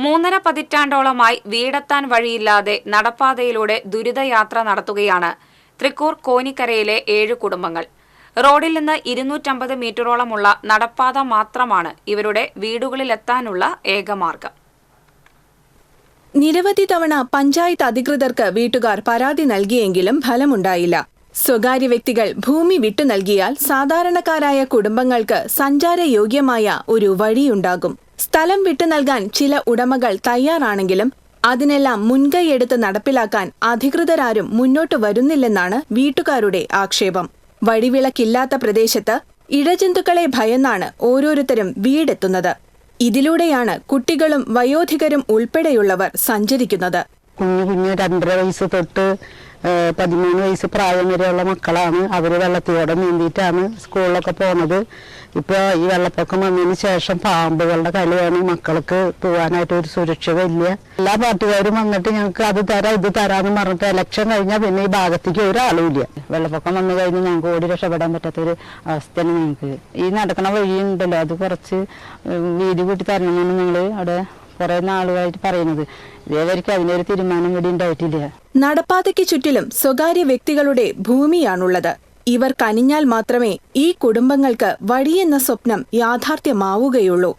3.5 പതിറ്റാണ്ടോളമായി വീടെത്താൻ വഴിയില്ലാതെ നടപ്പാതയിലൂടെ ദുരിതയാത്ര നടത്തുകയാണ് തൃക്കൂർ കോനിക്കരയിലെ 7 കുടുംബങ്ങൾ. റോഡിൽ നിന്ന് 250 മീറ്ററോളമുള്ള നടപ്പാത മാത്രമാണ് ഇവരുടെ വീടുകളിലെത്താനുള്ള ഏകമാർഗം. നിരവധി തവണ പഞ്ചായത്ത് അധികൃതർക്ക് വീട്ടുകാർ പരാതി നൽകിയെങ്കിലും ഫലമുണ്ടായില്ല. സ്വകാര്യ വ്യക്തികൾ ഭൂമി വിട്ടു നൽകിയാൽ സാധാരണക്കാരായ കുടുംബങ്ങൾക്ക് സഞ്ചാരയോഗ്യമായ ഒരു വഴിയുണ്ടാകും. സ്ഥലം വിട്ടു നൽകാൻ ചില ഉടമകൾ തയ്യാറാണെങ്കിലും അതിനെല്ലാം മുൻകൈയെടുത്ത് നടപ്പിലാക്കാൻ അധികൃതരാരും മുന്നോട്ടു വരുന്നില്ലെന്നാണ് വീട്ടുകാരുടെ ആക്ഷേപം. വഴിവിളക്കില്ലാത്ത പ്രദേശത്ത് ഇഴജന്തുക്കളെ ഭയന്നാണ് ഓരോരുത്തരും വീടെത്തുന്നത്. ഇതിലൂടെയാണ് കുട്ടികളും വയോധികരും ഉൾപ്പെടെയുള്ളവർ സഞ്ചരിക്കുന്നത്. കുഞ്ഞു 2.5 വയസ്സ് തൊട്ട് 13 വയസ്സ് പ്രായം വരെയുള്ള മക്കളാണ്. അവർ വെള്ളത്തിലൂടെ നീന്തിയിട്ടാണ് സ്കൂളിലൊക്കെ പോകുന്നത്. ഇപ്പോൾ ഈ വെള്ളപ്പൊക്കം വന്നതിന് ശേഷം പാമ്പുകളുടെ കളിയാണ്. മക്കൾക്ക് പോകാനായിട്ട് ഒരു സുരക്ഷിതയില്ല. എല്ലാ പാർട്ടിക്കാരും വന്നിട്ട് ഞങ്ങൾക്ക് അത് തരാം ഇത് തരാമെന്ന് പറഞ്ഞിട്ട് ഇലക്ഷൻ കഴിഞ്ഞാൽ പിന്നെ ഈ ഭാഗത്തേക്ക് ഒരാളും ഇല്ല. വെള്ളപ്പൊക്കം വന്നു കഴിഞ്ഞാൽ ഞങ്ങൾക്ക് ഓടി രക്ഷപ്പെടാൻ പറ്റാത്തൊരു അവസ്ഥയാണ് ഞങ്ങൾക്ക്. ഈ നടക്കണ വഴിയുണ്ടല്ലോ അത് കുറച്ച് വീതി കൂട്ടി തരണമെന്നാണ് ഞങ്ങൾ അവിടെ കുറെ നാളുകളായിട്ട് പറയുന്നത്. ഇതേവരെയ്ക്ക് അതിനൊരു തീരുമാനം കൂടി ഉണ്ടായിട്ടില്ല. നടപ്പാതയ്ക്ക് ചുറ്റിലും സ്വകാര്യ വ്യക്തികളുടെ ഭൂമിയാണുള്ളത്. ഇവർ കനിഞ്ഞാൽ മാത്രമേ ഈ കുടുംബങ്ങൾക്ക് വഴിയെന്ന സ്വപ്നം യാഥാർത്ഥ്യമാവുകയുള്ളൂ.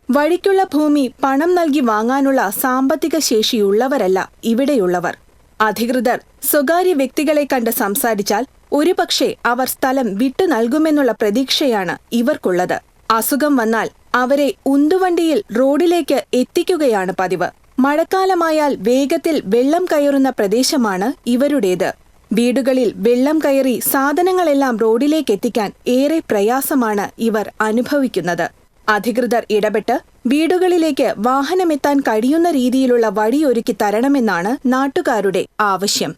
വഴിക്കുള്ള ഭൂമി പണം നൽകി വാങ്ങാനുള്ള സാമ്പത്തിക ശേഷിയുള്ളവരല്ല ഇവിടെയുള്ളവർ. അധികൃതർ സ്വകാര്യ വ്യക്തികളെ കണ്ട് സംസാരിച്ചാൽ ഒരുപക്ഷെ അവർ സ്ഥലം വിട്ടു നൽകുമെന്നുള്ള പ്രതീക്ഷയാണ് ഇവർക്കുള്ളത്. അസുഖം വന്നാൽ അവരെ ഉന്തുവണ്ടിയിൽ റോഡിലേക്ക് എത്തിക്കുകയാണ് പതിവ്. മഴക്കാലമായാൽ വേഗത്തിൽ വെള്ളം കയറുന്ന പ്രദേശമാണ് ഇവരുടേത്. വീടുകളിൽ വെള്ളം കയറി സാധനങ്ങളെല്ലാം റോഡിലേക്ക് എത്തിക്കാൻ ഏറെ പ്രയാസമാണ് ഇവർ അനുഭവിക്കുന്നത്. അധികൃതർ ഇടപെട്ട് വീടുകളിലേക്ക് വാഹനമെത്താൻ കഴിയുന്ന രീതിയിലുള്ള വഴിയൊരുക്കി തരണമെന്നാണ് നാട്ടുകാരുടെ ആവശ്യം.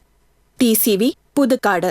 TCV പുതുക്കാട്.